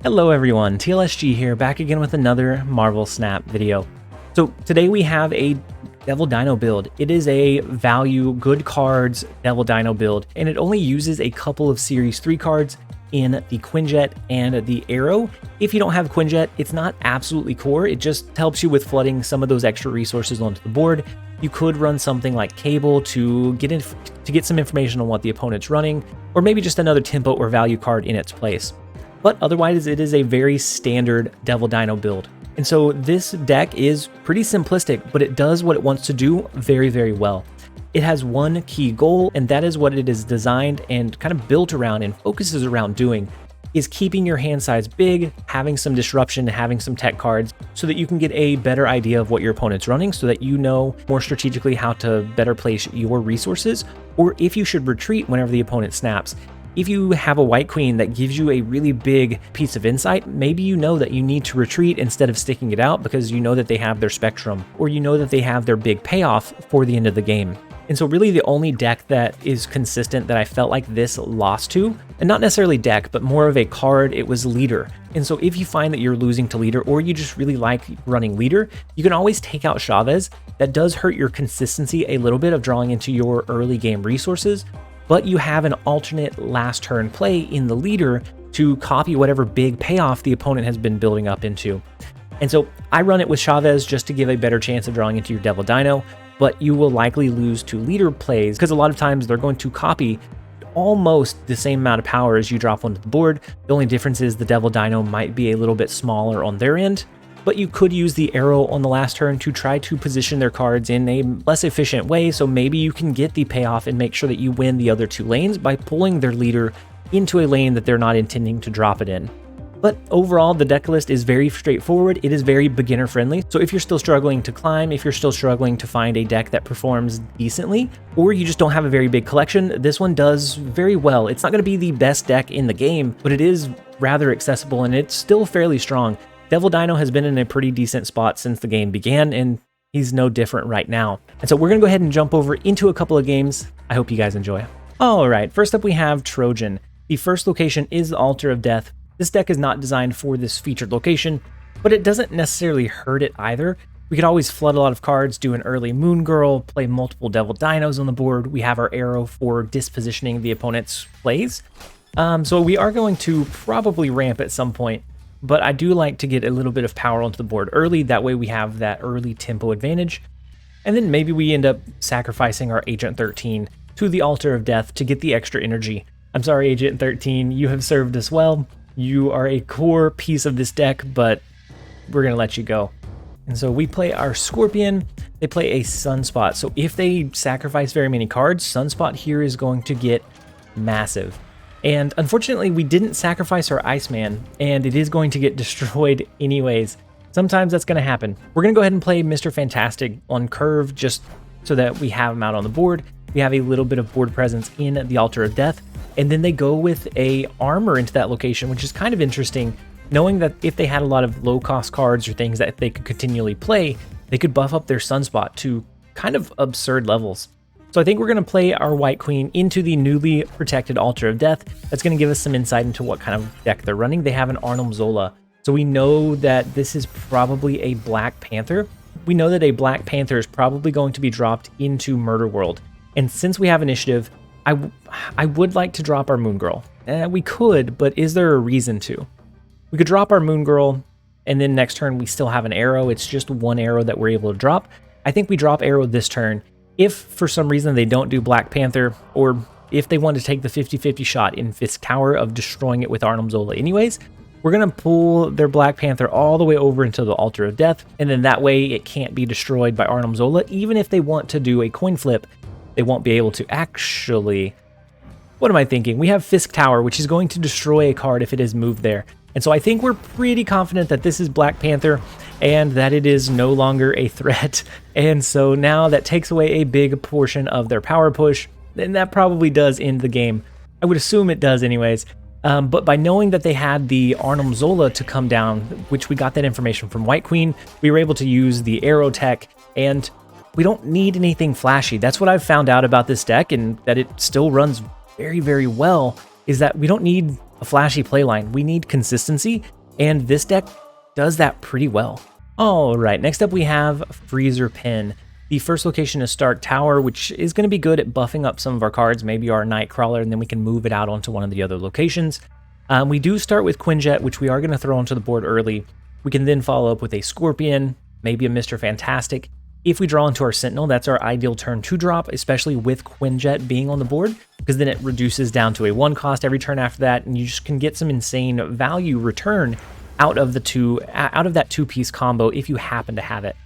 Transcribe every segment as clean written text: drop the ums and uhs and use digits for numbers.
Hello everyone, TLSG here, back again with another Marvel Snap video. So today we have a Devil Dino build. It is a value, good cards Devil Dino build, and it only uses a couple of Series 3 cards in the Quinjet and the Arrow. If you don't have Quinjet, it's not absolutely core, it just helps you with flooding some of those extra resources onto the board. You could run something like Cable to get some information on what the opponent's running, or maybe just another tempo or value card in its place. But otherwise, it is a very standard Devil Dino build. And so this deck is pretty simplistic, but it does what it wants to do very, very well. It has one key goal, and that is what it is designed and kind of built around and focuses around doing, is keeping your hand size big, having some disruption, having some tech cards, so that you can get a better idea of what your opponent's running, so that you know more strategically how to better place your resources, or if you should retreat whenever the opponent snaps. If you have a White Queen that gives you a really big piece of insight, maybe you know that you need to retreat instead of sticking it out because you know that they have their spectrum, or you know that they have their big payoff for the end of the game. And so really the only deck that is consistent that I felt like this lost to, and not necessarily deck, but more of a card, it was Leader. And so if you find that you're losing to Leader, or you just really like running Leader, you can always take out Chavez. That does hurt your consistency a little bit of drawing into your early game resources, but you have an alternate last turn play in the Leader to copy whatever big payoff the opponent has been building up into. And so I run it with Chavez just to give a better chance of drawing into your Devil Dino, but you will likely lose to Leader plays because a lot of times they're going to copy almost the same amount of power as you drop onto the board. The only difference is the Devil Dino might be a little bit smaller on their end, but you could use the Arrow on the last turn to try to position their cards in a less efficient way, so maybe you can get the payoff and make sure that you win the other two lanes by pulling their Leader into a lane that they're not intending to drop it in. But overall, the deck list is very straightforward. It is very beginner friendly. So if you're still struggling to climb, if you're still struggling to find a deck that performs decently, or you just don't have a very big collection, this one does very well. It's not going to be the best deck in the game, but it is rather accessible and it's still fairly strong. Devil Dino has been in a pretty decent spot since the game began, and he's no different right now. And so we're going to go ahead and jump over into a couple of games. I hope you guys enjoy. All right, first up we have Trojan. The first location is the Altar of Death. This deck is not designed for this featured location, but it doesn't necessarily hurt it either. We could always flood a lot of cards, do an early Moon Girl, play multiple Devil Dinos on the board. We have our Arrow for dispositioning the opponent's plays. So we are going to probably ramp at some point, but I do like to get a little bit of power onto the board early. That way we have that early tempo advantage. And then maybe we end up sacrificing our Agent 13 to the Altar of Death to get the extra energy. I'm sorry, Agent 13, you have served us well. You are a core piece of this deck, but we're going to let you go. And so we play our Scorpion. They play a Sunspot. So if they sacrifice very many cards, Sunspot here is going to get massive. And unfortunately, we didn't sacrifice our Iceman, and it is going to get destroyed anyways. Sometimes that's going to happen. We're going to go ahead and play Mr. Fantastic on curve just so that we have him out on the board. We have a little bit of board presence in the Altar of Death, and then they go with a armor into that location, which is kind of interesting, knowing that if they had a lot of low-cost cards or things that they could continually play, they could buff up their Sunspot to kind of absurd levels. So I think we're going to play our White Queen into the newly protected Altar of Death. That's going to give us some insight into what kind of deck they're running. They have an Arnim Zola, so we know that this is probably a Black Panther. We know that a Black Panther is probably going to be dropped into Murder World. And since we have initiative, I would like to drop our Moon Girl. We could, but is there a reason to? We could drop our Moon Girl, and then next turn we still have an Arrow. It's just one Arrow that we're able to drop. I think we drop Arrow this turn. If for some reason they don't do Black Panther, or if they want to take the 50-50 shot in Fisk Tower of destroying it with Arnim Zola anyways, we're going to pull their Black Panther all the way over into the Altar of Death, and then that way it can't be destroyed by Arnim Zola. Even if they want to do a coin flip, they won't be able to actually... What am I thinking? We have Fisk Tower, which is going to destroy a card if it is moved there. And so I think we're pretty confident that this is Black Panther and that it is no longer a threat. And so now that takes away a big portion of their power push, and that probably does end the game. I would assume it does anyways. But by knowing that they had the Arnim Zola to come down, which we got that information from White Queen, we were able to use the Arrow tech, and we don't need anything flashy. That's what I've found out about this deck, and that it still runs very, very well, is that we don't need a flashy playline. We need consistency, and this deck does that pretty well. All right, next up we have Freezer Pin. The first location is Stark Tower, which is going to be good at buffing up some of our cards, maybe our Nightcrawler, and then we can move it out onto one of the other locations. We do start with Quinjet, which we are going to throw onto the board early. We can then follow up with a Scorpion, maybe a Mr. Fantastic. If we draw into our Sentinel, that's our ideal turn 2 drop, especially with Quinjet being on the board, because then it reduces down to a 1 cost every turn after that, and you just can get some insane value return out of that 2-piece combo if you happen to have it.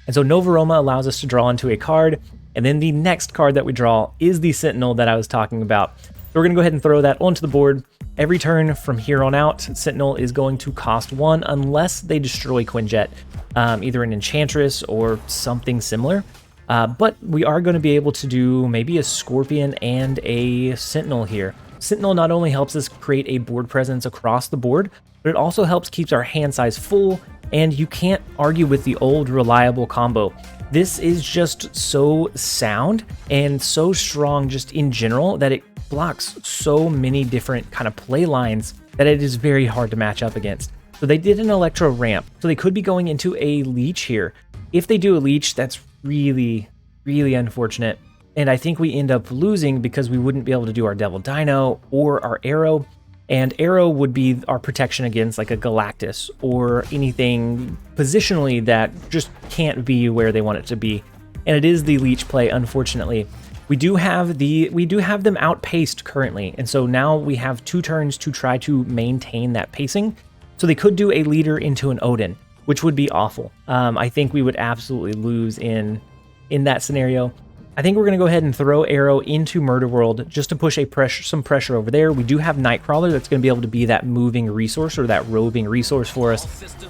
And so Nova Roma allows us to draw into a card, and then the next card that we draw is the Sentinel that I was talking about. So we're going to go ahead and throw that onto the board. Every turn from here on out, Sentinel is going to cost 1 unless they destroy Quinjet, either an Enchantress or something similar. But we are going to be able to do maybe a Scorpion and a Sentinel here. Sentinel not only helps us create a board presence across the board, but it also helps keeps our hand size full, and you can't argue with the old reliable combo. This is just so sound and so strong just in general that it blocks so many different kind of play lines that it is very hard to match up against. So they did an Electro ramp, so they could be going into a Leech here. If they do a Leech, that's really, really unfortunate. And I think we end up losing because we wouldn't be able to do our Devil Dino or our Arrow. And Arrow would be our protection against like a Galactus or anything positionally that just can't be where they want it to be. And it is the Leech play, unfortunately. We do have them outpaced currently, and so now we have 2 turns to try to maintain that pacing. So they could do a leader into an Odin, which would be awful. I think we would absolutely lose in that scenario. I think we're going to go ahead and throw Arrow into Murder World just to push some pressure over there. We do have Nightcrawler that's going to be able to be that moving resource or that roving resource for us.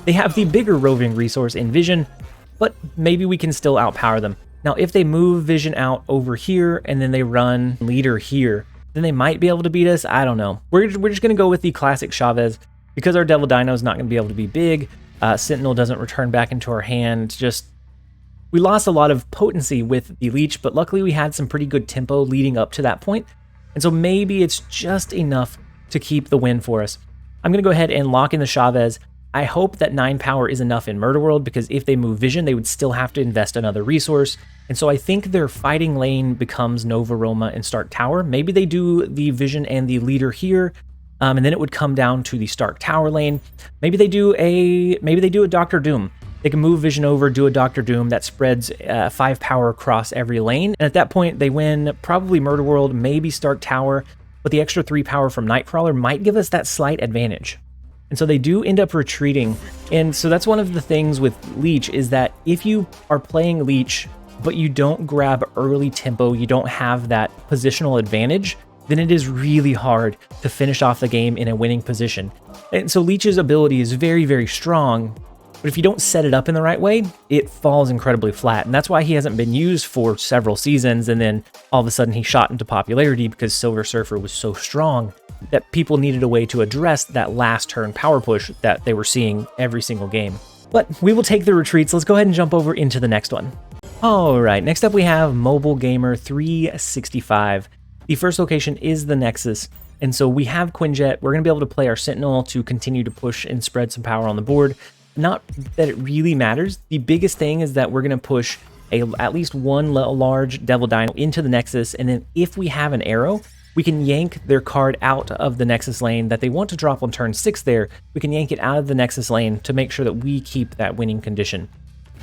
They have the bigger roving resource in Vision, but maybe we can still outpower them. Now, if they move Vision out over here and then they run Leader here, then they might be able to beat us. I don't know. We're just going to go with the classic Chavez because our Devil Dino is not going to be able to be big. Sentinel doesn't return back into our hand. We lost a lot of potency with the Leech, but luckily we had some pretty good tempo leading up to that point. And so maybe it's just enough to keep the win for us. I'm going to go ahead and lock in the Chavez. I hope that 9 power is enough in Murder World, because if they move Vision, they would still have to invest another resource. And so I think their fighting lane becomes Nova Roma and Stark Tower. Maybe they do the Vision and the Leader here, and then it would come down to the Stark Tower lane. Maybe they do a Doctor Doom. They can move Vision over, do a Doctor Doom that spreads 5 power across every lane. And at that point, they win probably Murder World, maybe Stark Tower, but the extra 3 power from Nightcrawler might give us that slight advantage. And so they do end up retreating. And so that's one of the things with Leech is that if you are playing Leech, but you don't grab early tempo, you don't have that positional advantage, then it is really hard to finish off the game in a winning position. And so Leech's ability is very, very strong, but if you don't set it up in the right way, it falls incredibly flat. And that's why he hasn't been used for several seasons, and then all of a sudden he shot into popularity because Silver Surfer was so strong that people needed a way to address that last turn power push that they were seeing every single game. But we will take the retreats. Let's go ahead and jump over into the next one. All right, next up we have Mobile Gamer 365. The first location is the Nexus, and so we have Quinjet. We're going to be able to play our Sentinel to continue to push and spread some power on the board. Not that it really matters. The biggest thing is that we're going to push at least one large Devil Dino into the Nexus, and then if we have an Arrow, we can yank their card out of the Nexus lane that they want to drop on turn 6 there. We can yank it out of the Nexus lane to make sure that we keep that winning condition.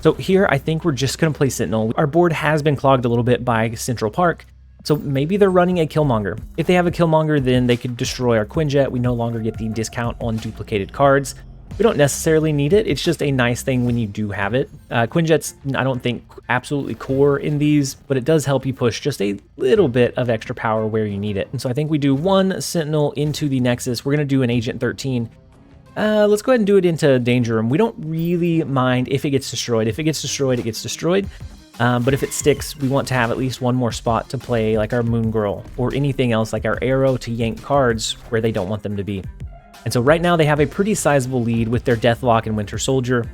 So here, I think we're just going to play Sentinel. Our board has been clogged a little bit by Central Park, so maybe they're running a Killmonger. If they have a Killmonger, then they could destroy our Quinjet. We no longer get the discount on duplicated cards. We don't necessarily need it. It's just a nice thing when you do have it. Quinjet's, I don't think, absolutely core in these, but it does help you push just a little bit of extra power where you need it. And so I think we do one Sentinel into the Nexus. We're going to do an Agent 13. Let's go ahead and do it into Danger Room. We don't really mind if it gets destroyed. If it gets destroyed, it gets destroyed. But if it sticks, we want to have at least one more spot to play like our Moon Girl or anything else like our Arrow to yank cards where they don't want them to be. And so right now they have a pretty sizable lead with their Deathlock and Winter Soldier.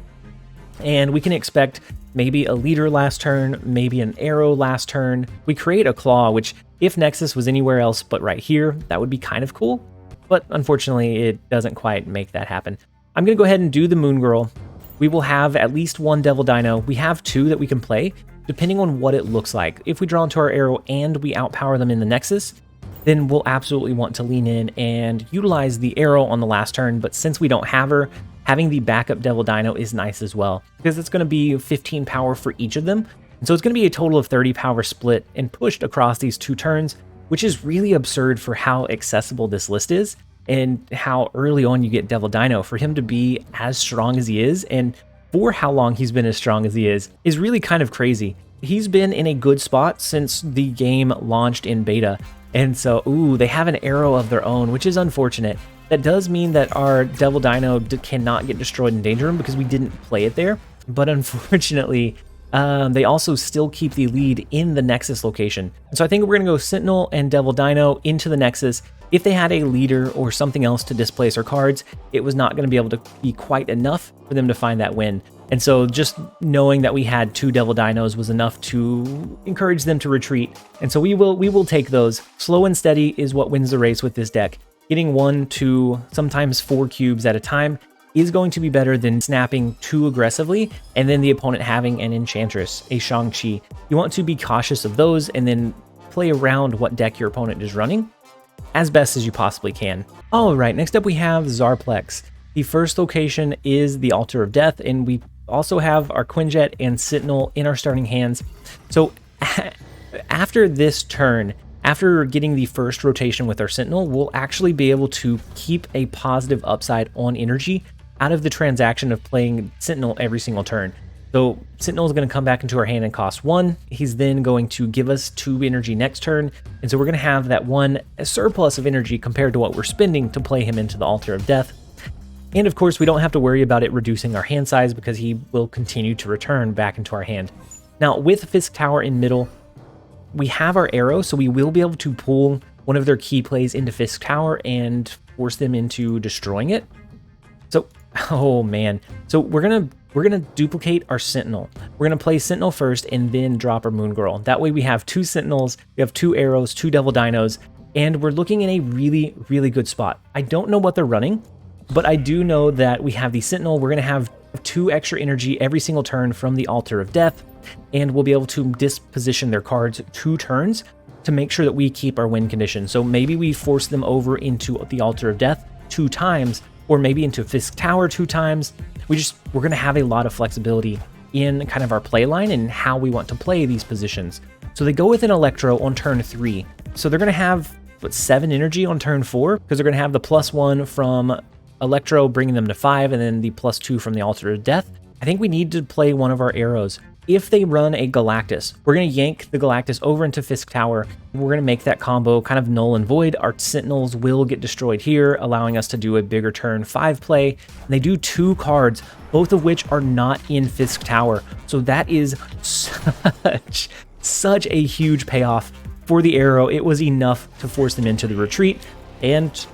And we can expect maybe a Leader last turn, maybe an Arrow last turn. We create a Claw, which if Nexus was anywhere else but right here, that would be kind of cool. but unfortunately it doesn't quite make that happen. I'm going to go ahead and do the Moon Girl. We will have at least one Devil Dino. We have two that we can play, depending on what it looks like. If we draw into our arrow and we outpower them in the Nexus, then we'll absolutely want to lean in and utilize the arrow on the last turn. But since we don't have her, having the backup Devil Dino is nice as well, because it's going to be 15 power for each of them. And so it's going to be a total of 30 power split and pushed across these 2 turns, which is really absurd for how accessible this list is and how early on you get Devil Dino. For him to be as strong as he is, and for how long he's been as strong as he is really kind of crazy. He's been in a good spot since the game launched in beta. And so, ooh, they have an arrow of their own, which is unfortunate. That does mean that our Devil Dino cannot get destroyed in Danger Room because we didn't play it there. But unfortunately, they also still keep the lead in the Nexus location. So I think we're going to go Sentinel and Devil Dino into the Nexus. If they had a leader or something else to displace our cards, it was not going to be able to be quite enough for them to find that win. And so just knowing that we had 2 Devil Dinos was enough to encourage them to retreat. And so we will take those. Slow and steady is what wins the race with this deck. Getting 1, 2, sometimes 4 cubes at a time is going to be better than snapping too aggressively and then the opponent having an Enchantress, a Shang Chi. You want to be cautious of those and then play around what deck your opponent is running as best as you possibly can. All right, next up we have Zarplex. The first location is the Altar of Death, and we also have our Quinjet and Sentinel in our starting hands. So after this turn, after getting the first rotation with our Sentinel, we'll actually be able to keep a positive upside on energy out of the transaction of playing Sentinel every single turn. So Sentinel is going to come back into our hand and cost 1. He's then going to give us 2 energy next turn. And so we're going to have that 1 surplus of energy compared to what we're spending to play him into the Altar of Death. And of course, we don't have to worry about it reducing our hand size because he will continue to return back into our hand. Now, with Fisk Tower in middle, we have our arrow, so we will be able to pull one of their key plays into Fisk Tower and force them into destroying it. So, oh man. So we're gonna duplicate our Sentinel. We're gonna play Sentinel first and then drop our Moon Girl. That way we have 2 Sentinels, we have 2 arrows, 2 Devil Dinos, and we're looking in a really, really good spot. I don't know what they're running, but I do know that we have the Sentinel. We're gonna have 2 extra energy every single turn from the Altar of Death, and we'll be able to disposition their cards 2 turns to make sure that we keep our win condition. So maybe we force them over into the Altar of Death 2 times, or maybe into Fisk Tower 2 times. We're going to have a lot of flexibility in kind of our play line and how we want to play these positions. So they go with an Electro on turn 3. So they're going to have, 7 energy on turn 4, because they're going to have the +1 from Electro bringing them to 5, and then the +2 from the Altar of Death. I think we need to play one of our arrows. If they run a Galactus, we're going to yank the Galactus over into Fisk Tower. We're going to make that combo kind of null and void. Our Sentinels will get destroyed here, allowing us to do a bigger turn 5 play. And they do 2 cards, both of which are not in Fisk Tower. So that is such a huge payoff for the arrow. It was enough to force them into the retreat. And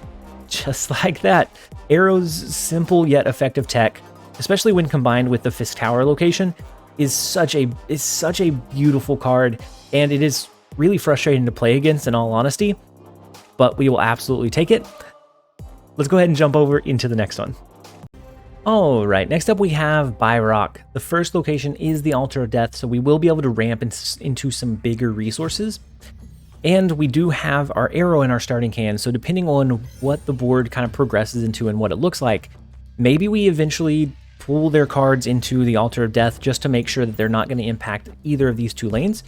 just like that, Arrow's simple yet effective tech, especially when combined with the Fisk Tower location, is such a beautiful card, and it is really frustrating to play against in all honesty, but we will absolutely take it. Let's go ahead and jump over into the next one. All right, next up we have Byrock. The first location is the Altar of Death, so we will be able to ramp into some bigger resources. And we do have our arrow in our starting hand, so depending on what the board kind of progresses into and what it looks like, maybe we eventually pull their cards into the Altar of Death just to make sure that they're not going to impact either of these 2 lanes.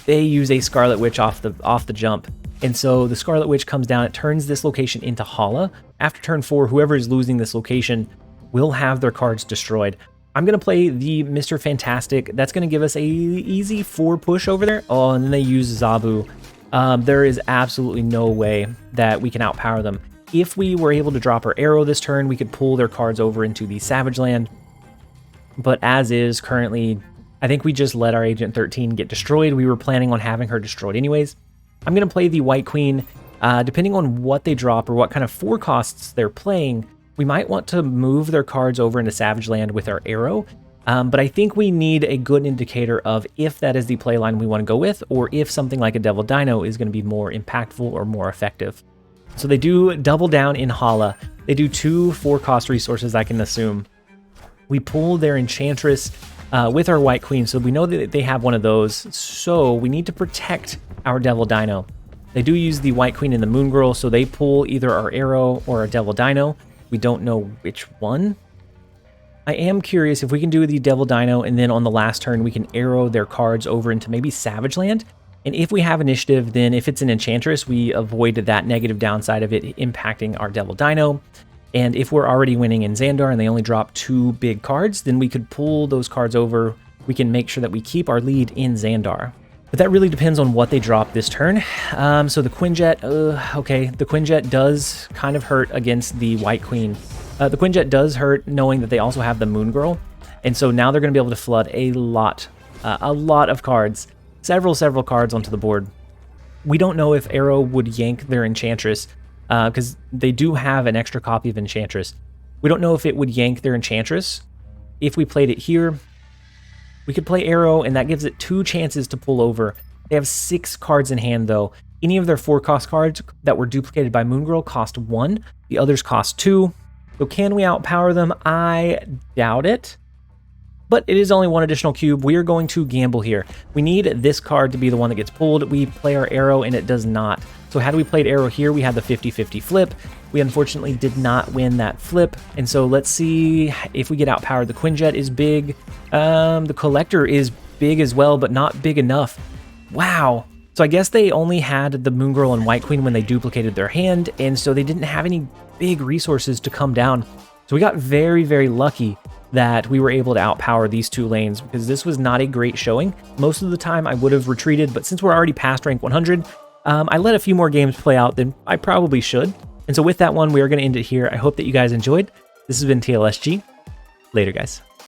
They use a Scarlet Witch off the jump, and so the Scarlet Witch comes down. It turns this location into Hala. After turn 4, whoever is losing this location will have their cards destroyed. I'm going to play the Mr. Fantastic. That's going to give us a easy 4 push over there. Oh, and then they use Zabu. There is absolutely no way that we can outpower them. If we were able to drop our arrow this turn, we could pull their cards over into the Savage Land. But as is currently, I think we just let our Agent 13 get destroyed. We were planning on having her destroyed anyways. I'm going to play the White Queen. Depending on what they drop or what kind of 4 costs they're playing, we might want to move their cards over into Savage Land with our arrow. But I think we need a good indicator of if that is the playline we want to go with, or if something like a Devil Dino is going to be more impactful or more effective. So they do double down in Hala. They do 2 4-cost resources, I can assume. We pull their Enchantress with our White Queen, so we know that they have one of those. So we need to protect our Devil Dino. They do use the White Queen and the Moon Girl, so they pull either our Arrow or our Devil Dino. We don't know which one. I am curious if we can do the Devil Dino, and then on the last turn we can arrow their cards over into maybe Savage Land. And if we have initiative, then if it's an Enchantress, we avoid that negative downside of it impacting our Devil Dino. And if we're already winning in Xandar and they only drop 2 big cards, then we could pull those cards over. We can make sure that we keep our lead in Xandar. But that really depends on what they drop this turn. So the Quinjet, okay, the Quinjet does kind of hurt against the White Queen. The Quinjet does hurt knowing that they also have the Moon Girl. And so now they're going to be able to flood a lot of cards, several cards onto the board. We don't know if Arrow would yank their Enchantress, because they do have an extra copy of Enchantress. We don't know if it would yank their Enchantress. If we played it here, we could play Arrow, and that gives it 2 chances to pull over. They have 6 cards in hand, though. Any of their 4-cost cards that were duplicated by Moon Girl cost 1. The others cost 2. So can we outpower them? I doubt it. But it is only 1 additional cube. We are going to gamble here. We need this card to be the one that gets pulled. We play our Arrow, and it does not. So had we played Arrow here, we had the 50-50 flip. We unfortunately did not win that flip. And so let's see if we get outpowered. The Quinjet is big. The Collector is big as well, but not big enough. Wow. So I guess they only had the Moon Girl and White Queen when they duplicated their hand, and so they didn't have any big resources to come down. So we got very lucky that we were able to outpower these 2 lanes, because this was not a great showing. Most of the time I would have retreated, but since we're already past rank 100, I let a few more games play out than I probably should. And so with that one, we are going to end it here. I hope that you guys enjoyed. This has been TLSG. Later, guys.